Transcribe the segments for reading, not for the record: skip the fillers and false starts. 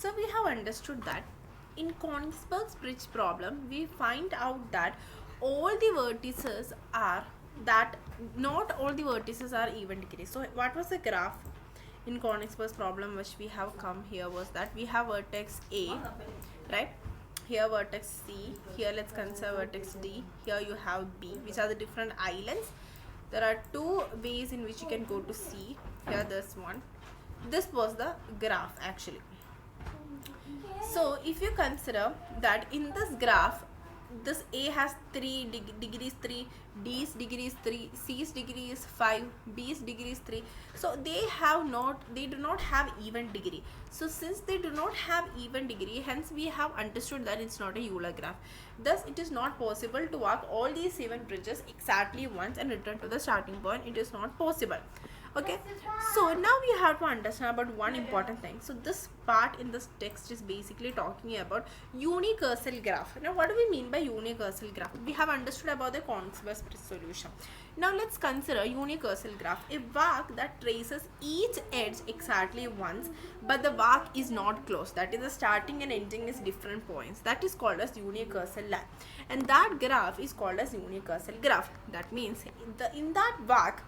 So we have understood that in Königsberg's bridge problem, we find out that all the vertices are not all the vertices are even degree. So what was the graph in Königsberg's problem which we have come here was that we have vertex A, right? Here vertex C, here let's consider vertex D, here you have B, which are the different islands. There are two ways in which you can go to C. Here there's one. This was the graph actually. So if you consider that in this graph, this A has 3 degrees 3, D's degree is 3, C's degree is 5, B's degree is 3. So they do not have even degree. So since they do not have even degree, hence we have understood that it's not a Euler graph. Thus it is not possible to walk all these 7 bridges exactly once and return to the starting point. It is not possible. Okay, so now we have to understand about one important thing. So this part in this text is basically talking about unicursal graph. Now what do we mean by unicursal graph? We have understood about the Königsberg's bridge solution. Now let's consider unicursal graph, a arc that traces each edge exactly once, but the arc is not closed. That is, the starting and ending is different points. That is called as unicursal line, and that graph is called as unicursal graph. That means in that arc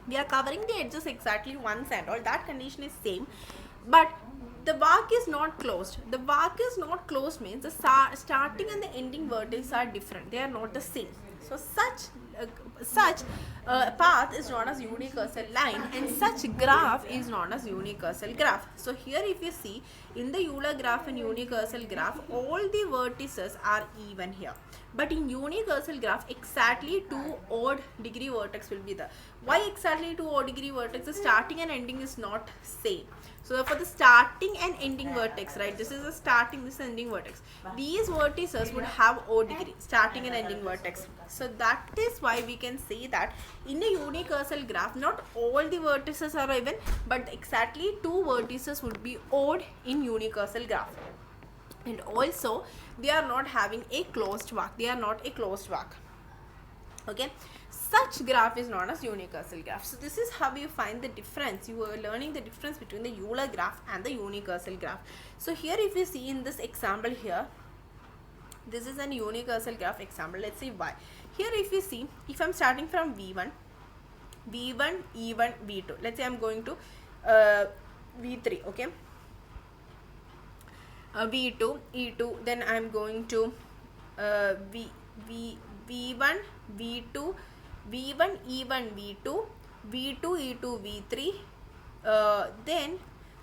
we are covering the edges exactly once and all. That condition is same, but the arc is not closed. The arc is not closed means the starting and the ending vertices are different. They are not the same. So such path is known as unicursal line, and such graph is known as unicursal graph. So here if you see in the Euler graph and unicursal graph, all the vertices are even here. But in unicursal graph, exactly 2 odd degree vertex will be there. Why exactly 2 odd degree vertex? The starting and ending is not same. So for the starting and ending vertex, right, this is the starting, this is ending vertex. These vertices would have odd degree, starting and ending vertex. So that is why we can say that in a unicursal graph, not all the vertices are even, but exactly 2 vertices would be odd in unicursal graph. And also they are not having a closed arc. They are not a closed arc. Okay, such graph is known as unicursal graph. So this is how you find the difference. You are learning the difference between the Euler graph and the unicursal graph. So here if you see in this example here, this is an unicursal graph example. Let's see why. Here if you see, if I'm starting from V1, E1, V2. Let's say I'm going to V3, okay. V2, E2, then I am going to V1, V2, V1, E1, V2, V2, E2, V3, then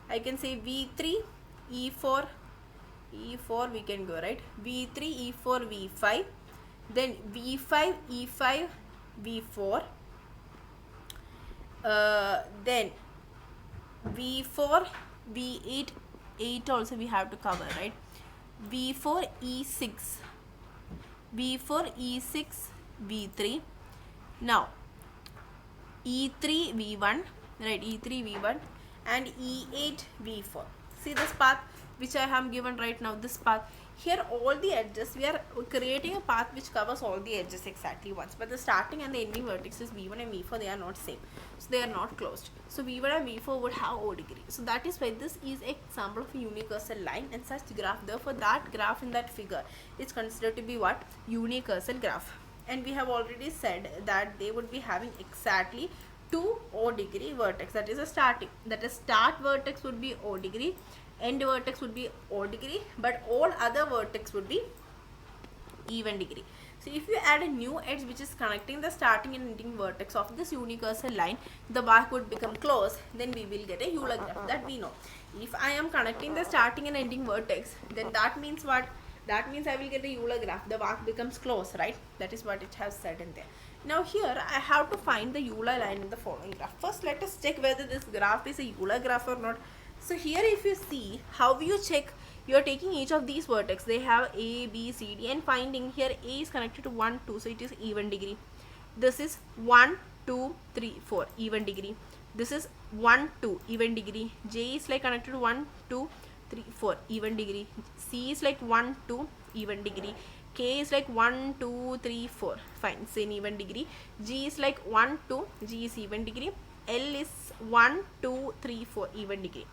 I can say V3, E4 we can go, right, V3, E4, V5, then V5, E5, V4, then V4, V8, 8 also we have to cover, right, V4, E6, V4, E6, V3, now E3, V1, right, E3, V1 and E8, V4. See this path which I have given right now, this path. Here all the edges, we are creating a path which covers all the edges exactly once, but the starting and the ending vertices V1 and V4, they are not same, so they are not closed. So V1 and V4 would have O degree. So that is why this is an example of a unicursal line and such graph. Therefore that graph in that figure is considered to be what? Unicursal graph. And we have already said that they would be having exactly 2 O degree vertex. That is a starting, that is start vertex would be O degree, end vertex would be O degree, but all other vertex would be even degree. So if you add a new edge which is connecting the starting and ending vertex of this unicursal line, the arc would become closed, then we will get a Euler graph. That we know. If I am connecting the starting and ending vertex, then that means what? That means I will get a Euler graph. The arc becomes closed, right? That is what it has said in there. Now here I have to find the Euler line in the following graph. First let us check whether this graph is a Euler graph or not. So here if you see, how you check, you are taking each of these vertex, they have A, B, C, D, and finding here A is connected to 1, 2, so it is even degree. This is 1, 2, 3, 4, even degree. This is 1, 2, even degree. J is like connected to 1, 2, 3, 4, even degree. C is like 1, 2, even degree. K is like 1, 2, 3, 4, fine, same even degree. G is like 1, 2, G is even degree. L is 1, 2, 3, 4, even degree.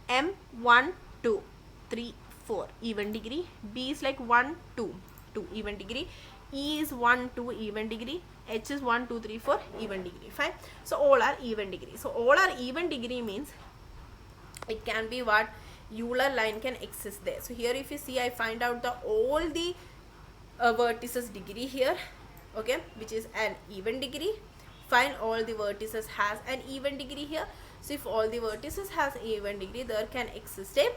M 1, 2, 3, 4 even degree. B is like 1, 2, 2 even degree. E is 1, 2 even degree. H is 1, 2, 3, 4 even degree. Fine. So all are even degree. So all are even degree means it can be what Euler line can exist there. So here if you see, I find out the all the vertices degree here, okay, which is an even degree. Find all the vertices has an even degree here. So if all the vertices has even degree, there can exist a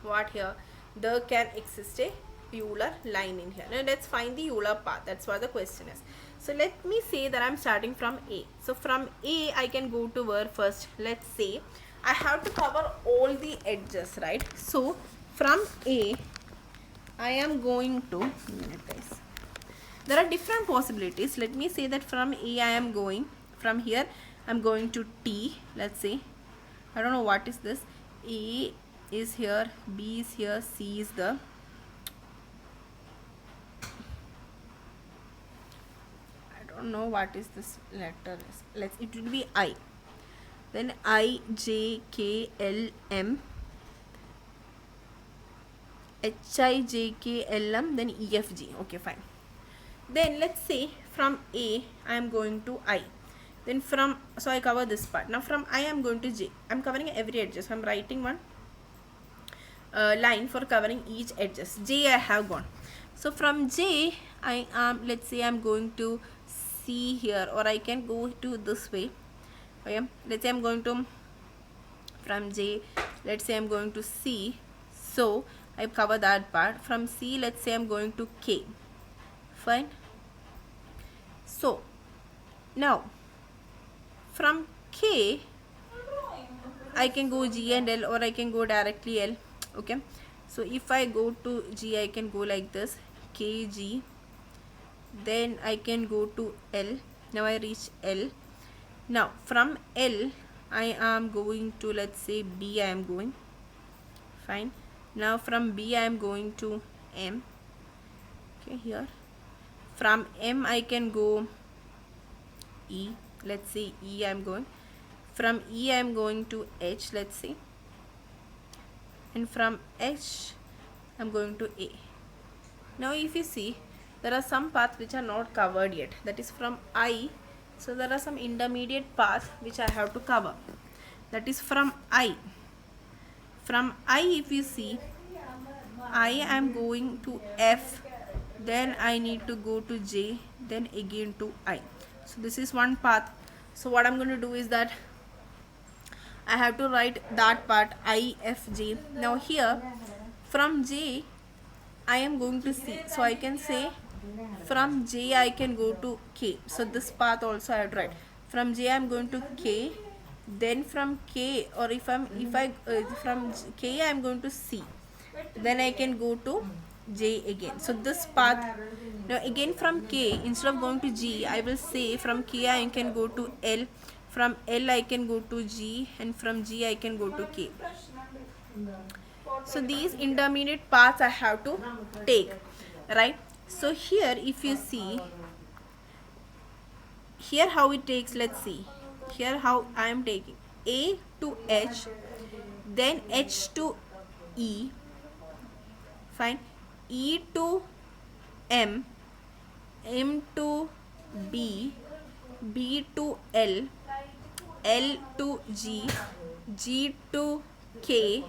what here? There can exist a Euler line in here. Now let's find the Euler path. That's what the question is. So let me say that I'm starting from A. So from A I can go to where first? Let's say I have to cover all the edges, right? So from A I am going to, guys, there are different possibilities. Let me say that from A I am going, from here I'm going to T. Let's say, I don't know what is this. A is here, B is here, C is the, I don't know what is this letter is. Let's, it will be I. Then I, J, K, L, M, H, I, J, K, L, M, then E, F, G. Okay, fine. Then let's say from A I am going to I. Then from, so I cover this part. Now from I am going to J. I'm covering every edges. So I'm writing one line for covering each edges. J I have gone. So from J I am, let's say I'm going to C here, or I can go to this way. Okay, let's say I'm going to, from J, let's say I'm going to C. So I cover that part. From C, let's say I'm going to K. Fine. So now from K I can go G and L, or I can go directly L. Okay, so if I go to G I can go like this, K, G, then I can go to L. Now I reach L. Now from L I am going to, let's say B I am going. Fine. Now from B I am going to M. Okay, here. From M I can go E. Let's say E I am going. From E I am going to H, let's say. And from H I am going to A. Now if you see, there are some paths which are not covered yet. That is from I. So there are some intermediate paths which I have to cover. That is from I. From I if you see, I am going to F. Then I need to go to J, then again to I. So this is one path. So what I'm going to do is that I have to write that part I, F, J. Now here from J I am going to C. So I can say from J I can go to K. So this path also I have to write. From J I am going to K. Then from K, or from K I am going to C. Then I can go to J again. So this path. Now again from K, instead of going to G, I will say from K I can go to L. From L I can go to G, and from G I can go to K. So these intermediate paths I have to take, right? So here if you see, here how it takes, let's see. Here how I am taking A to H, then H to E. Fine. E to M, M to B, B to L, L to G, G to K,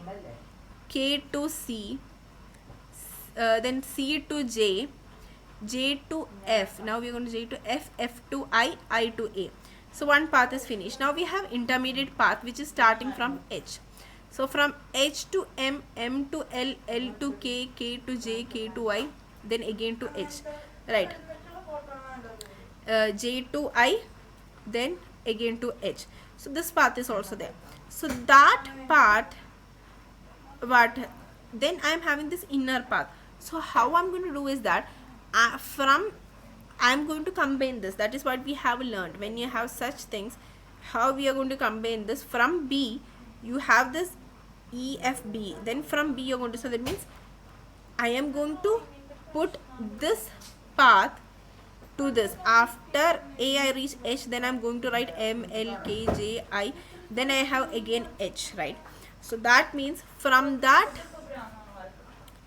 K to C, then C to J, J to F. Now we are going to J to F, F to I to A. So one path is finished. Now we have intermediate path which is starting from H. So from H to M, M to L, L to K, K to J, K to I, then again to H, right? J to I, then again to H. So this path is also there. So that part, what? Then I am having this inner path. So how I am going to do is that I am going to combine this. That is what we have learned. When you have such things, how we are going to combine this. From B, you have this E, F, B. Then from B, you are going to, so that means I am going to put this path to this. After A, I reach H, then I am going to write M, L, K, J, I. Then I have again H, right? So that means from that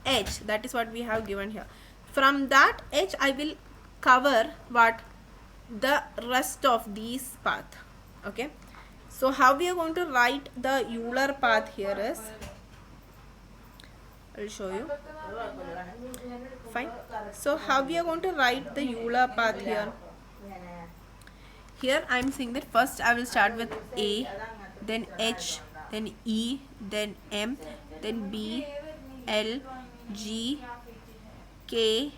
edge, that is what we have given here, from that edge I will cover what, the rest of these path. Okay, so how we are going to write the Euler path here is, I'll show you. Fine. So how we are going to write the Euler path here? Here I am saying that first I will start with A, then H, then E, then M, then B, L, G, K,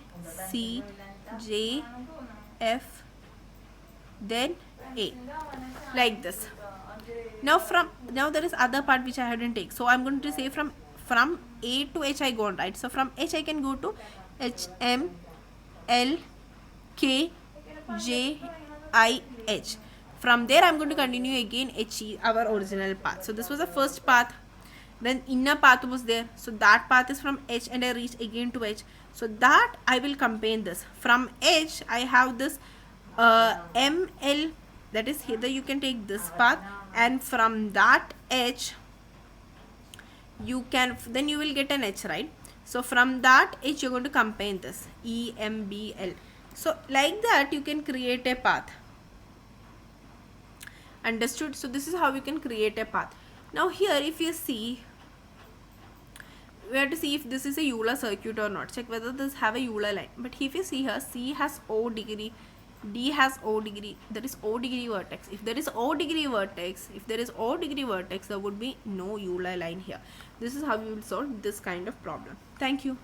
C, J, F, then A, like this. Now there is other part which I hadn't take. So I'm going to say from A to H I go on, right? So from H I can go to H, M, L, K, J, I, H. From there I'm going to continue again H, E, our original path. So this was the first path. Then inner path was there. So that path is from H and I reach again to H. So that I will combine this. From H I have this M, L, that is here you can take this path, and from that H you can, then you will get an H, right? So from that H you're going to combine this E, M, B, L. So like that you can create a path. Understood? So this is how you can create a path. Now here if you see, we have to see if this is a Euler circuit or not. Check whether this have a Euler line. But if you see here, C has O degree, D has O degree, there is O degree vertex. If there is O degree vertex, there would be no Euler line here. This is how you will solve this kind of problem. Thank you.